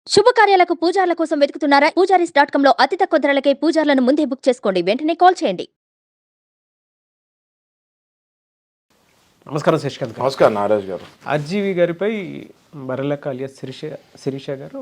శుభకార్యాలకు పూజార్ల కోసం వెతుకుతున్నారా? పూజారీస్.com లో అతి తక్కువ ధరలకే పూజార్లను ముందే బుక్ చేసుకోండి. వెంటనే కాల్ చేయండి. నమస్కారం శశికాంత్ గారు. నమస్కారం నారాజ్ గారు. ఆర్జీవి గారిపై బర్రెలక్క అలియాస్ శిరీష గారు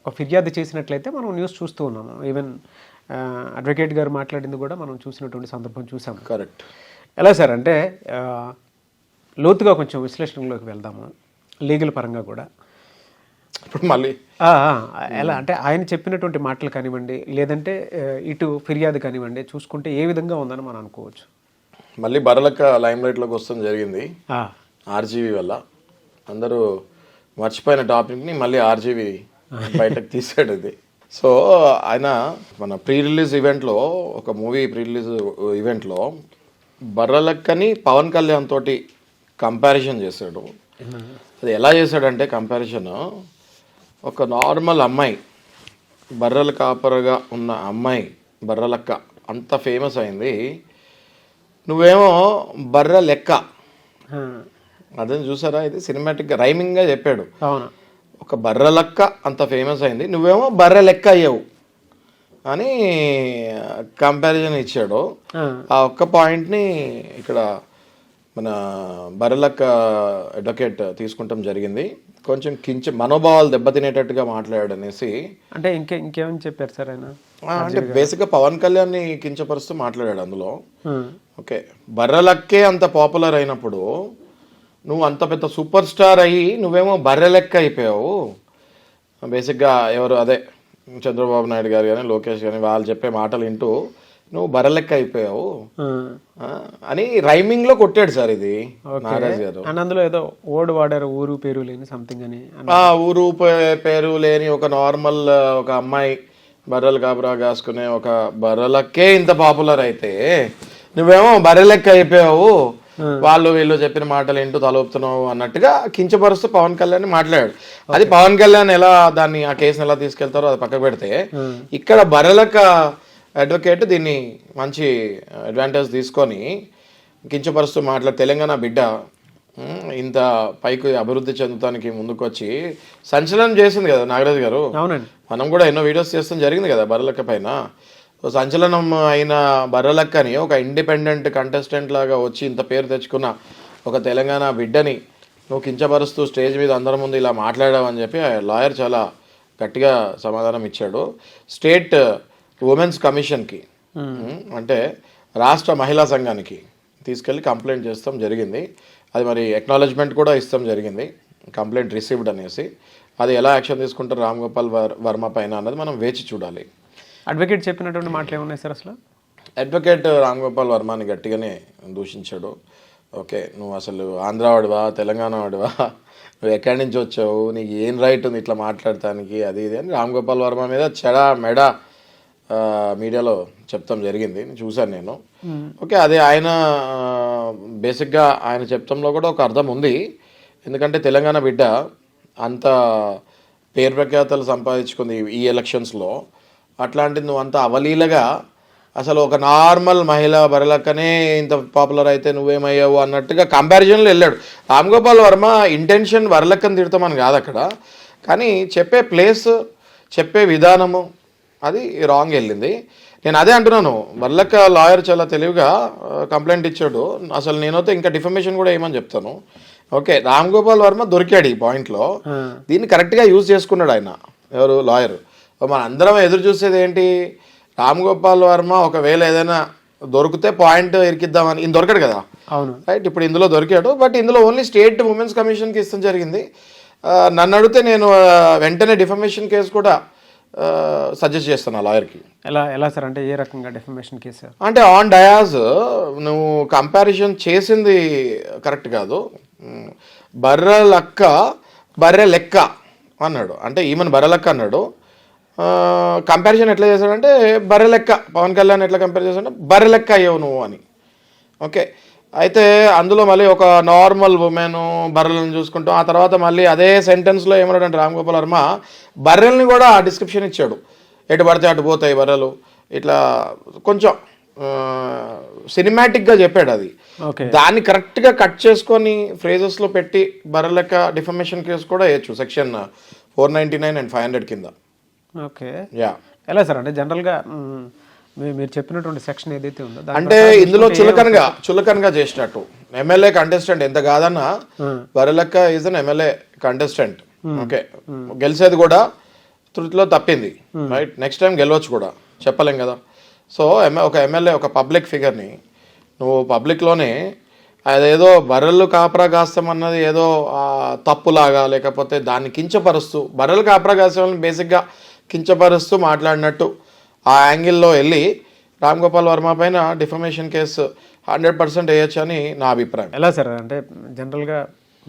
ఒక ఫిర్యాదు చేసినట్లయితే మనం న్యూస్ చూస్తూ ఉన్నాము. ఈవెన్ అడ్వకేట్ గారు మాట్లాడింది కూడా మనం చూసినటువంటి సందర్భం చూసాము. కరెక్ట్. ఎలా సార్ అంటే లోతుగా కొంచెం విశ్లేషణలోకి వెళ్దాము, లీగల్ పరంగా కూడా. ఇప్పుడు మళ్ళీ ఎలా అంటే ఆయన చెప్పినటువంటి మాటలు కానివ్వండి, లేదంటే ఇటు ఫిర్యాదు కానివ్వండి, చూసుకుంటే ఏ విధంగా ఉందని మనం అనుకోవచ్చు. మళ్ళీ బర్రెలక్క లైమ్ లైట్లోకి వస్తుంది జరిగింది ఆర్జీవి వల్ల. అందరూ మర్చిపోయిన టాపిక్ని మళ్ళీ ఆర్జీవి బయటకు తీసాడు ఇది. సో ఆయన మన ప్రీ రిలీజ్ ఈవెంట్లో, ఒక మూవీ ప్రీ రిలీజ్ ఈవెంట్లో బర్రెలక్కని పవన్ కళ్యాణ్ తోటి కంపారిజన్ చేశాడు. అది ఎలా చేశాడంటే కంపారిజన్, ఒక నార్మల్ అమ్మాయి, బర్రెల కాపరగా ఉన్న అమ్మాయి బర్రెలక్క అంత ఫేమస్ అయింది, నువ్వేమో బర్రె లెక్క. అదే చూసారా, ఇది సినిమాటిక్గా రైమింగ్గా చెప్పాడు. అవును, ఒక బర్రె లెక్క అంత ఫేమస్ అయింది, నువ్వేమో బర్రె లెక్క అయ్యావు అని కంపారిజన్ ఇచ్చాడు. ఆ ఒక్క పాయింట్ని ఇక్కడ మన బర్రెలక్క అడ్వకేట్ తీసుకుంటాం జరిగింది. కొంచెం మనోభావాలు దెబ్బతినేటట్టుగా మాట్లాడాడు అనేసి. అంటే ఇంకేమని చెప్పారు సార్ ఆయన? అంటే బేసిక్గా పవన్ కళ్యాణ్ని కించపరుస్తూ మాట్లాడాడు అందులో. ఓకే, బర్రెలక్కే అంత పాపులర్ అయినప్పుడు నువ్వు అంత పెద్ద సూపర్ స్టార్ అయ్యి నువ్వేమో బర్రె లెక్క అయిపోయావు. బేసిక్గా ఎవరు, అదే చంద్రబాబు నాయుడు గారు కానీ లోకేష్ కానీ వాళ్ళు చెప్పే మాటలు వింటూ నువ్వు బర్రె లెక్క అయిపోయావు అని రైమింగ్ లో కొట్టాడు సార్ ఇది నారాజ్ గారు. అందులో ఏదో ఓడి వాడారు, ఊరు పేరు లేని సంథింగ్ అని. ఊరు పేరు లేని ఒక నార్మల్ ఒక అమ్మాయి బర్రెలు కాపురా కాసుకునే ఒక బర్రెలకే ఇంత పాపులర్ అయితే నువ్వేమో బర్రె లెక్క అయిపోయావు, వాళ్ళు వీళ్ళు చెప్పిన మాటలు ఏంటో తలొపుతున్నావు అన్నట్టుగా కించపరుస్తూ పవన్ కళ్యాణ్ మాట్లాడాడు. అది పవన్ కళ్యాణ్ ఎలా దాన్ని, ఆ కేసుని ఎలా తీసుకెళ్తారో అది పక్కకు పెడితే, ఇక్కడ బర్రెలక్క అడ్వకేట్ దీన్ని మంచి అడ్వాంటేజ్ తీసుకొని కించపరుస్తూ తెలంగాణ బిడ్డ ఇంత పైకి అభివృద్ధి చెందుతానికి ముందుకొచ్చి సంచలనం చేసింది కదా నాగరాజు గారు. అవునండి, మనం కూడా ఎన్నో వీడియోస్ చేస్తాం జరిగింది కదా బర్రెలక్క పైన. సంచలనం అయిన బర్రెలక్కని ఒక ఇండిపెండెంట్ కంటెస్టెంట్ లాగా వచ్చి ఇంత పేరు తెచ్చుకున్న ఒక తెలంగాణ బిడ్డని నువ్వు కించపరుస్తూ స్టేజ్ మీద అందరి ముందు ఇలా మాట్లాడావని చెప్పి లాయర్ చాలా గట్టిగా సమాధానం ఇచ్చాడు. స్టేట్ ఉమెన్స్ కమిషన్కి, అంటే రాష్ట్ర మహిళా సంఘానికి తీసుకెళ్ళి కంప్లైంట్ చేస్తాం జరిగింది. అది మరి ఎక్నాలజ్మెంట్ కూడా ఇస్తాం జరిగింది, కంప్లైంట్ రిసీవ్డ్ అనేసి. అది ఎలా యాక్షన్ తీసుకుంటారు రామ్ గోపాల్ వర్మ పైన అన్నది మనం వేచి చూడాలి. అడ్వకేట్ చెప్పినటువంటి మాటలు ఏమున్నాయి సార్ అసలు? అడ్వకేట్ రామ్ గోపాల్ వర్మని గట్టిగానే దూషించాడు. ఓకే, నువ్వు అసలు ఆంధ్ర వాడివా, తెలంగాణ వాడివా, నువ్వు ఎక్కడి నుంచి వచ్చావు, నీకు ఏం రైట్ ఉంది ఇట్లా మాట్లాడటానికి, అది ఇది అని రామ్ గోపాల్ వర్మ మీద మెడ మీడియాలో చెప్తాం జరిగింది, చూశాను నేను. ఓకే, అదే ఆయన బేసిక్గా ఆయన చెప్తంలో కూడా ఒక అర్థం ఉంది. ఎందుకంటే తెలంగాణ బిడ్డ అంత పేరు ప్రఖ్యాతలు సంపాదించుకుంది ఈ ఎలక్షన్స్లో. అట్లాంటిది నువ్వు అంత అవలీలగా అసలు ఒక నార్మల్ మహిళ బర్రెలక్కనే ఇంత పాపులర్ అయితే నువ్వేమయ్యావు అన్నట్టుగా కంపారిజన్లో వెళ్ళాడు. రామ్ గోపాల్ వర్మ ఇంటెన్షన్ బర్రెలక్కని తిడతామని కాదు అక్కడ, కానీ చెప్పే ప్లేస్, చెప్పే విధానము అది రాంగ్ వెళ్ళింది. నేను అదే అంటున్నాను, బర్రెలక్క లాయర్ చాలా తెలివిగా కంప్లైంట్ ఇచ్చాడు. అసలు నేనైతే ఇంకా డిఫర్మేషన్ కూడా ఏమని చెప్తాను. ఓకే, రామ్ గోపాల్ వర్మ దొరికాడు ఈ పాయింట్లో, దీన్ని కరెక్ట్గా యూజ్ చేసుకున్నాడు ఆయన, ఎవరు లాయర్. మన అందరం ఎదురు చూసేది ఏంటి, రామ్ గోపాల్ వర్మ ఒకవేళ ఏదైనా దొరికితే పాయింట్ ఇరికిద్దామని. ఈయన దొరకడు కదా, అవును రైట్. ఇప్పుడు ఇందులో దొరికాడు, బట్ ఇందులో ఓన్లీ స్టేట్ ఉమెన్స్ కమిషన్కి ఇస్తాం జరిగింది. నన్ను అడిగితే నేను వెంటనే డిఫర్మేషన్ కేసు కూడా సజెస్ట్ చేస్తాను లాయర్కి. ఎలా సార్ అంటే ఏ రకంగా డిఫర్మేషన్ కేసు? అంటే ఆన్ డయాజ్ నువ్వు కంపారిజన్ చేసింది కరెక్ట్ కాదు. బర్రెలక్క బర్రె లెక్క అన్నాడు, అంటే ఈమెను బర్రెలక్క అన్నాడు. కంపారిజన్ ఎట్లా చేశాడంటే బర్రె లెక్క, పవన్ కళ్యాణ్ ఎట్లా కంపేర్ చేశాడంటే బర్రె లెక్క అయ్యావు నువ్వు అని. ఓకే, అయితే అందులో మళ్ళీ ఒక నార్మల్ ఉమెన్ బర్రెలను చూసుకుంటాం. ఆ తర్వాత మళ్ళీ అదే సెంటెన్స్లో ఏమన్నాడంటే రామ్ గోపాల్ వర్మ బర్రెల్ని కూడా డిస్క్రిప్షన్ ఇచ్చాడు, ఎటు పడితే అటు పోతాయి బర్రెలు, ఇట్లా కొంచెం సినిమాటిక్గా చెప్పాడు. అది దాన్ని కరెక్ట్గా కట్ చేసుకొని ఫ్రేజెస్లో పెట్టి బర్రెలక్క డిఫర్మేషన్ కేసు కూడా వేయచ్చు, సెక్షన్ 499 and 500 కింద. ఓకే, యా, ఎలా సార్ అంటే జనరల్గా మీరు చెప్పినటువంటి సెక్షన్ ఏదైతే ఉందో అంటే ఇందులో చులకనగా చేసినట్టు ఎమ్మెల్యే కంటెస్టెంట్ ఎంత కాదన్నా Varalakka is an MLA contestant. Okay, గెలిచేది కూడా తృతిలో తప్పింది, రైట్? నెక్స్ట్ టైం గెలవచ్చు కూడా, చెప్పలేం కదా. సో ఒక ఎమ్మెల్యే, ఒక పబ్లిక్ ఫిగర్ని నువ్వు పబ్లిక్లోనే అదేదో బర్రెలు కాపరా కాస్తామన్నది ఏదో తప్పులాగా, లేకపోతే దాన్ని కించపరుస్తూ, బర్రెలు కాపరా కాస్తామని బేసిక్గా కించపరుస్తూ మాట్లాడినట్టు ఆ యాంగిల్లో వెళ్ళి రామ్ గోపాల్ వర్మ పైన డిఫమేషన్ కేసు 100% వేయచ్చు అని నా అభిప్రాయం. ఎలా సార్ అంటే జనరల్గా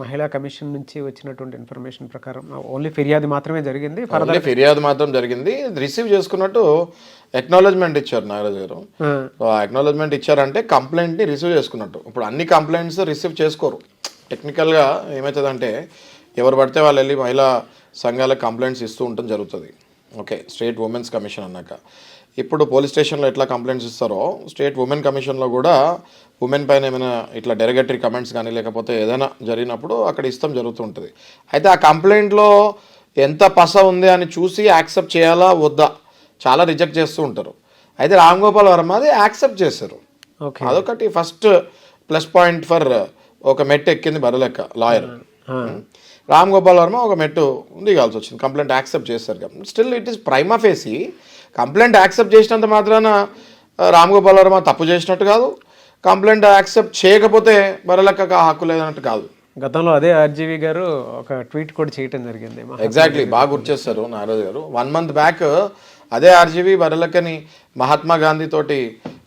మహిళా కమిషన్ నుంచి వచ్చినటువంటి ఇన్ఫర్మేషన్ ప్రకారం ఓన్లీ ఫిర్యాదు మాత్రమే జరిగింది, ఫిర్యాదు మాత్రం జరిగింది. రిసీవ్ చేసుకున్నట్టు ఎక్నాలజ్మెంట్ ఇచ్చారు నాగరాజు గారు. ఎక్నాలజ్మెంట్ ఇచ్చారంటే కంప్లైంట్ని రిసీవ్ చేసుకున్నట్టు. ఇప్పుడు అన్ని కంప్లైంట్స్ రిసీవ్ చేసుకోరు. టెక్నికల్గా ఏమవుతుందంటే ఎవరు పడితే వాళ్ళు వెళ్ళి మహిళా సంఘాలకు కంప్లైంట్స్ ఇస్తూ ఉండటం జరుగుతుంది. ఓకే, స్టేట్ ఉమెన్స్ కమిషన్ అన్నాక ఇప్పుడు పోలీస్ స్టేషన్లో ఎట్లా కంప్లైంట్స్ ఇస్తారో స్టేట్ ఉమెన్ కమిషన్లో కూడా ఉమెన్ పైన ఏమైనా ఇట్లా డెరగటరీ కమెంట్స్ కానీ లేకపోతే ఏదైనా జరిగినప్పుడు అక్కడ ఇష్టం జరుగుతుంటుంది. అయితే ఆ కంప్లైంట్లో ఎంత పస ఉంది అని చూసి యాక్సెప్ట్ చేయాలా వద్దా చాలా రిజెక్ట్ చేస్తూ ఉంటారు. అయితే రామ్ గోపాల్ వర్మ అది యాక్సెప్ట్ చేశారు. అదొకటి ఫస్ట్ ప్లస్ పాయింట్ ఫర్ ఒక మెట్టు ఎక్కింది బరలెక్క లాయర్. రామ్ గోపాల్ వర్మ ఒక మెట్టు దిగాల్సి వచ్చింది, కంప్లైంట్ యాక్సెప్ట్ చేశారు కాబట్టి. Still it is prima facie complaint accept చేసినంత మాత్రాన రామ్ గోపాల్ వర్మ తప్పు చేసినట్టు కాదు, కంప్లైంట్ యాక్సెప్ట్ చేయకపోతే బరలెక్కకు హక్కు లేదన్నట్టు కాదు. గతంలో అదే ఆర్జీవి గారు ఒక ట్వీట్ కూడా చేయటం జరిగింది. ఎగ్జాక్ట్లీ, బాగా గుర్తు చేస్తారు నారాజు గారు. 1 month బ్యాక్ అదే ఆర్జీవి బరలెక్కని మహాత్మా గాంధీ తోటి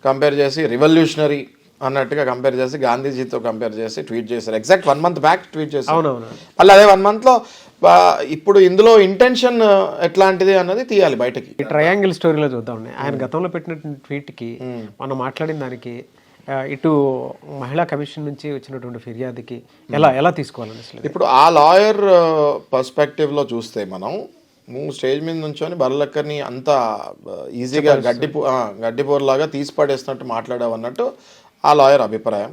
కంపేర్ చేసి రివల్యూషనరీ అన్నట్టుగా కంపేర్ చేసి గాంధీజీతో కంపేర్ చేసి ట్వీట్ చేశారు. ఎగ్జాక్ట్ 1 month బ్యాక్ ట్వీట్ చేశారు. మళ్ళీ అదే 1 monthలో ఇప్పుడు ఇందులో ఇంటెన్షన్ ఎట్లాంటిది అన్నది తీయాలి బయటకి. ఈ ట్రయాంగిల్ స్టోరీలో చూద్దాం. ఆయన గతంలో పెట్టినటువంటి ట్వీట్కి మనం మాట్లాడిన దానికి ఇటు మహిళా కమిషన్ నుంచి వచ్చినటువంటి ఫిర్యాదుకి ఎలా తీసుకోవాలని ఇప్పుడు ఆ లాయర్ పర్స్పెక్టివ్లో చూస్తే మనం స్టేజ్ మీద నుంచొని బర్రెలెక్కని అంత ఈజీగా గడ్డిపోరులాగా తీసి పడేసినట్టు మాట్లాడావన్నట్టు ఆ లాయర్ అభిప్రాయం.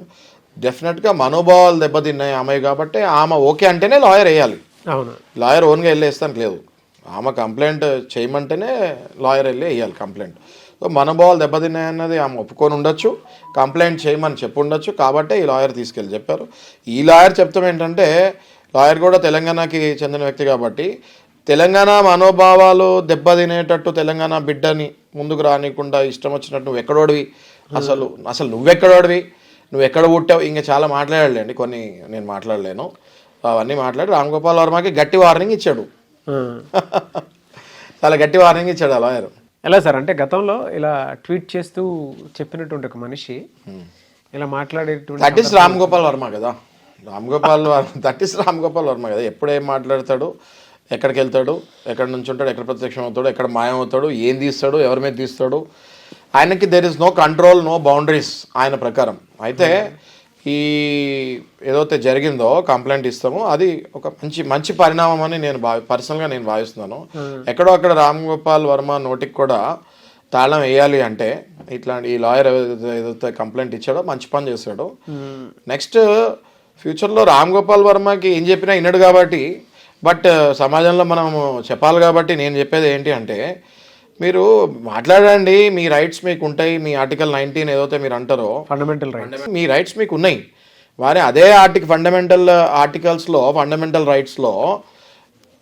డెఫినెట్గా మనోభావాలు దెబ్బతిన్నాయి ఆమె కాబట్టి ఆమె ఓకే అంటేనే లాయర్ వేయాలి. అవును, లాయర్ ఓన్గా వెళ్ళి వేస్తానికి లేదు. ఆమె కంప్లైంట్ చేయమంటేనే లాయర్ వెళ్ళి వేయాలి కంప్లైంట్. సో మనోభావాలు దెబ్బతిన్నాయన్నది ఆమె ఒప్పుకొని ఉండొచ్చు, కంప్లైంట్ చేయమని చెప్పి ఉండొచ్చు, కాబట్టి ఈ లాయర్ తీసుకెళ్ళి చెప్పారు. ఈ లాయర్ చెప్తాం ఏంటంటే లాయర్ కూడా తెలంగాణకి చెందిన వ్యక్తి కాబట్టి తెలంగాణ మనోభావాలు దెబ్బతినేటట్టు తెలంగాణ బిడ్డని ముందుకు రానికుండా ఇష్టం వచ్చినట్టు నువ్వు ఎక్కడోడివి, అసలు నువ్వెక్కడోడివి, నువ్వు ఎక్కడ పుట్టావు, ఇంకా చాలా మాట్లాడలేండి, కొన్ని నేను మాట్లాడలేను, అవన్నీ మాట్లాడి రామ్ గోపాల్ వర్మకి గట్టి వార్నింగ్ ఇచ్చాడు. చాలా గట్టి వార్నింగ్ ఇచ్చాడు ఆ లాయర్. ఎలా సార్ అంటే గతంలో ఇలా ట్వీట్ చేస్తూ చెప్పినటువంటి ఒక మనిషి ఇలా మాట్లాడేటువంటి దట్ ఈస్ రామ్ గోపాల్ వర్మ కదా. దట్ ఈస్ రామ్ గోపాల్ వర్మ కదా. ఎప్పుడు ఏం మాట్లాడతాడు, ఎక్కడికి వెళ్తాడు, ఎక్కడి నుంచి ఉంటాడు, ఎక్కడ ప్రత్యక్షం అవుతాడు, ఎక్కడ మాయం అవుతాడు, ఏం తీస్తాడు, ఎవరి మీద తీస్తాడు, ఆయనకి there is no control, no boundaries ఆయన ప్రకారం. అయితే ఈ ఏదైతే జరిగిందో కంప్లైంట్ ఇస్తామో అది ఒక మంచి పరిణామం అని నేను పర్సనల్గా నేను భావిస్తున్నాను. ఎక్కడో అక్కడ రామ్ గోపాల్ వర్మ నోటికి కూడా తాళం వేయాలి అంటే ఇట్లాంటి ఈ లాయర్ ఏదైతే కంప్లైంట్ ఇచ్చాడో మంచి పని చేశాడు. నెక్స్ట్ ఫ్యూచర్లో రామ్ గోపాల్ వర్మకి ఏం చెప్పినా వినడు కాబట్టి, బట్ సమాజంలో మనం చెప్పాలి కాబట్టి నేను చెప్పేది ఏంటి అంటే మీరు మాట్లాడండి, మీ రైట్స్ మీకు ఉంటాయి. మీ ఆర్టికల్ 19 ఏదైతే మీరు అంటారో ఫండమెంటల్ రైట్స్, మీ రైట్స్ మీకు ఉన్నాయి. వారి అదే ఫండమెంటల్ ఆర్టికల్స్లో ఫండమెంటల్ రైట్స్లో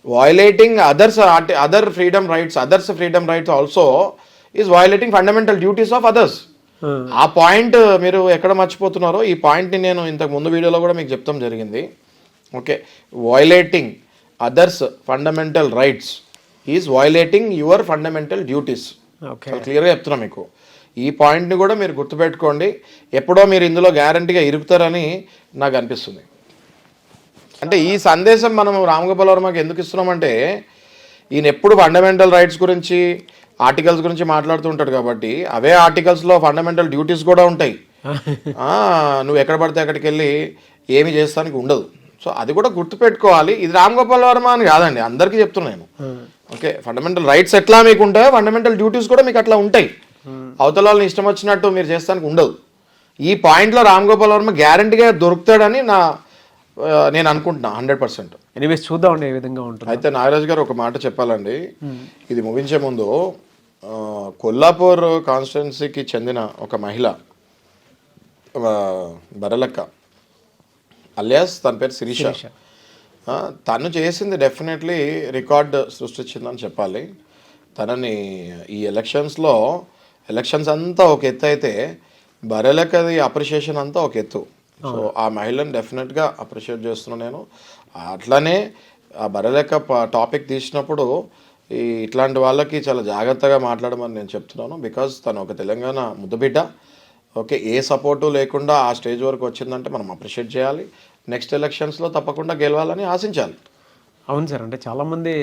violating other freedom rights also is violating fundamental duties of others. ఆ పాయింట్ మీరు ఎక్కడ మర్చిపోతున్నారో ఈ పాయింట్ని నేను ఇంతకు ముందు వీడియోలో కూడా మీకు చెప్తాం జరిగింది. Okay, violating others fundamental rights is violating your fundamental duties. క్లియర్గా చెప్తున్నా మీకు. ఈ పాయింట్ని కూడా మీరు గుర్తుపెట్టుకోండి. ఎప్పుడో మీరు ఇందులో గ్యారంటీగా ఇరుకుతారని నాకు అనిపిస్తుంది. అంటే ఈ సందేశం మనం రామ్ గోపాల్ వర్మకి ఎందుకు ఇస్తున్నామంటే ఈయన ఎప్పుడు ఫండమెంటల్ రైట్స్ గురించి ఆర్టికల్స్ గురించి మాట్లాడుతూ ఉంటాడు కాబట్టి అవే ఆర్టికల్స్లో ఫండమెంటల్ డ్యూటీస్ కూడా ఉంటాయి. నువ్వు ఎక్కడ పడితే అక్కడికి వెళ్ళి ఏమి చేస్తానికి ఉండదు. సో అది కూడా గుర్తుపెట్టుకోవాలి. ఇది రామ్ గోపాల్ వర్మ అని కాదండి, అందరికీ చెప్తున్నాను. ఓకే, ఫండమెంటల్ రైట్స్ ఎట్లా మీకు ఉంటాయో ఫండమెంటల్ డ్యూటీస్ కూడా మీకు అట్లా ఉంటాయి. అవతల వాళ్ళని ఇష్టం వచ్చినట్టు మీరు చేస్తానికి ఉండదు. ఈ పాయింట్లో రామ్ గోపాల్ వర్మ గ్యారంటీగా దొరుకుతాడని నా నేను అనుకుంటున్నా 100%. ఎనీవేస్ చూద్దామండి ఏ విధంగా ఉంటుంది. అయితే నాగరాజ్ గారు ఒక మాట చెప్పాలండి, ఇది ముగించే ముందు కొల్లాపూర్ కాన్స్టిట్యున్సీకి చెందిన ఒక మహిళ బరలక్క అలియాస్ తన పేరు శిరీష. తను చేసింది డెఫినెట్లీ రికార్డ్ సృష్టించిందని చెప్పాలి. తనని ఈ ఎలక్షన్స్ అంతా ఒక ఎత్తు అయితే బరలక్కది అప్రిషియేషన్ అంతా ఒక ఎత్తు. సో ఆ మహిళను డెఫినెట్గా అప్రిషియేట్ చేస్తున్నాను నేను. అట్లానే ఆ బరలెక్క టాపిక్ తీసినప్పుడు ఇట్లాంటి వాళ్ళకి చాలా జాగ్రత్తగా మాట్లాడమని నేను చెప్తున్నాను. బికాజ్ తను ఒక తెలంగాణ ముద్దుబిడ్డ. ఓకే, ఏ సపోర్టు లేకుండా ఆ స్టేజ్ వరకు వచ్చిందంటే మనం అప్రిషియేట్ చేయాలి. నెక్స్ట్ ఎలక్షన్స్లో తప్పకుండా గెలవాలని ఆశించాలి. అవును సార్, అంటే చాలామంది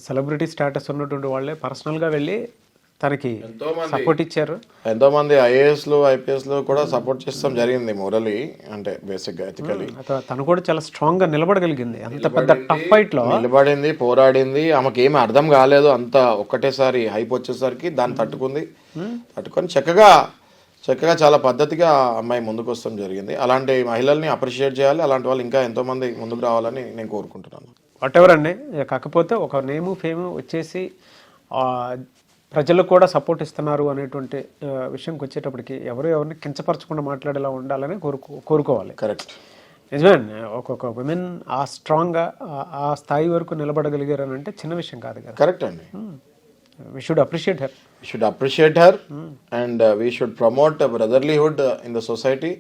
సెలబ్రిటీ స్టేటస్ ఉన్నటువంటి వాళ్ళే పర్సనల్గా వెళ్ళి తనకి సపోర్ట్ ఇచ్చారు. ఎంతోమంది ఐఏఎస్లు ఐపీఎస్లు కూడా సపోర్ట్ చేస్తాం జరిగింది మోరలీ, అంటే బేసిక్గా ఎథికలీ. తను కూడా చాలా స్ట్రాంగ్గా నిలబడగలిగింది అంత పెద్ద టఫ్ ఫైట్లో. నిలబడింది, పోరాడింది. ఆమెకి ఏమి అర్థం కాలేదు, అంత ఒక్కటేసారి హైప్ వచ్చేసరికి దాన్ని తట్టుకొని చక్కగా చాలా పద్ధతిగా అమ్మాయి ముందుకు వస్తాం జరిగింది. అలాంటి మహిళల్ని అప్రిషియేట్ చేయాలి. అలాంటి వాళ్ళు ఇంకా ఎంతోమంది ముందుకు రావాలని నేను కోరుకుంటున్నాను. వాట్ ఎవర్ అండి, కాకపోతే ఒక నేము ఫేము వచ్చేసి ప్రజలు కూడా సపోర్ట్ ఇస్తున్నారు అనేటువంటి విషయంకి వచ్చేటప్పటికి ఎవరిని కించపరచకుండా మాట్లాడేలా ఉండాలని కోరుకోవాలి. కరెక్ట్, నిజమే. ఒక్కొక్క విమెన్ ఆ స్ట్రాంగ్గా ఆ స్థాయి వరకు నిలబడగలిగారు అని అంటే చిన్న విషయం కాదు కదా. కరెక్ట్ అండి. We should appreciate her and we should promote brotherlyhood in the society.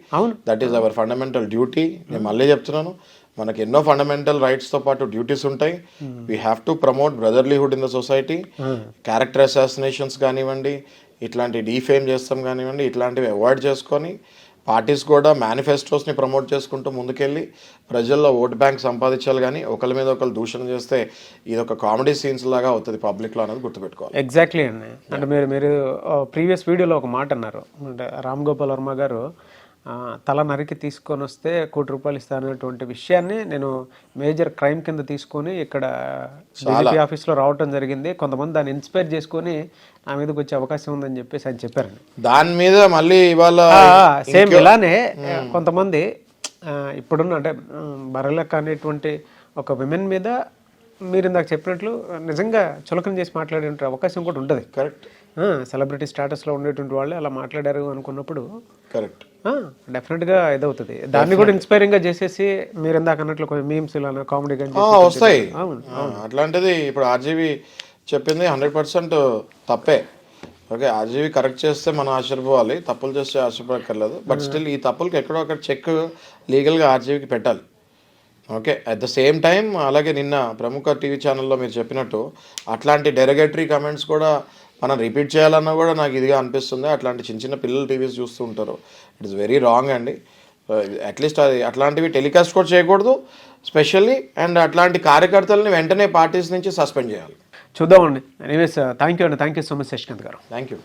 That is our fundamental duty. నేను మళ్ళీ చెప్తున్నాను, మనకి ఎన్నో ఫండమెంటల్ రైట్స్తో పాటు డ్యూటీస్ ఉంటాయి. We have to promote brotherhood in the society. Character assassinations కానివ్వండి, ఇట్లాంటి డీఫేమ్ చేస్తాం కానివ్వండి, ఇట్లాంటివి అవాయిడ్ చేసుకొని పార్టీస్ కూడా మేనిఫెస్టోస్ని ప్రమోట్ చేసుకుంటూ ముందుకెళ్ళి ప్రజల్లో ఓట్ బ్యాంక్ సంపాదించాలి. కానీ ఒకరి మీద ఒకరు దూషణ చేస్తే ఇది ఒక కామెడీ సీన్స్ లాగా అవుతుంది పబ్లిక్లో అనేది గుర్తుపెట్టుకోవాలి. ఎగ్జాక్ట్లీ అండి. అంటే మీరు ప్రీవియస్ వీడియోలో ఒక మాట అన్నారు, అంటే రామ్ గోపాల్ వర్మ గారు తల నరికి తీసుకొని వస్తే ₹1,00,00,000 ఇస్తాననేటువంటి విషయాన్ని నేను మేజర్ క్రైమ్ కింద తీసుకొని ఇక్కడ బీజేపీ ఆఫీస్లో రావటం జరిగింది. కొంతమంది దాన్ని ఇన్స్పైర్ చేసుకొని నా మీదకి వచ్చే అవకాశం ఉందని చెప్పేసి ఆయన చెప్పారండి. దాని మీద మళ్ళీ ఇవాళ సేమ్ ఇలానే కొంతమంది ఇప్పుడున్న అంటే బరలెక్క అనేటువంటి ఒక విమెన్ మీద మీరు ఇందాక చెప్పినట్లు నిజంగా చులకన చేసి మాట్లాడే అవకాశం కూడా ఉంటుంది. కరెక్ట్, సెలబ్రిటీ స్టాటస్లో ఉండేటువంటి వాళ్ళే అలా మాట్లాడారు అనుకున్నప్పుడు కరెక్ట్ డెఫినెట్గా ఇదవుతుంది. దాన్ని కూడా ఇన్స్పైరింగ్గా చేసేసి మీరు ఇందాక అన్నట్లు కొంచెం మీమ్స్ ఇలా కామెడీగా వస్తాయి. అట్లాంటిది ఇప్పుడు ఆర్జీవి చెప్పింది 100% తప్పే. ఓకే, ఆర్జీవి కరెక్ట్ చేస్తే మనం ఆశ్చర్యపోవాలి, తప్పులు చేస్తే ఆశ్చర్యపడక్కర్లేదు. బట్ స్టిల్ ఈ తప్పులకి ఎక్కడో అక్కడ చెక్ లీగల్గా ఆర్జీవికి పెట్టాలి. Okay, at the same time అలాగే నిన్న ప్రముఖ టీవీ ఛానల్లో మీరు చెప్పినట్టు అట్లాంటి డెరగేటరీ కమెంట్స్ కూడా మనం రిపీట్ చేయాలన్నా కూడా నాకు ఇదిగా అనిపిస్తుంది. అట్లాంటి చిన్న పిల్లలు టీవీస్ చూస్తూ ఉంటారు. ఇట్ ఇస్ వెరీ రాంగ్ అండి. అట్లీస్ట్ అది అట్లాంటివి టెలికాస్ట్ కూడా చేయకూడదు స్పెషల్లీ. అండ్ అట్లాంటి కార్యకర్తలని వెంటనే పార్టీస్ నుంచి సస్పెండ్ చేయాలి. చూద్దామండి. ఎనీవేస్ థ్యాంక్ యూ అండి. Thank you so much Shashikant garu. Thank you.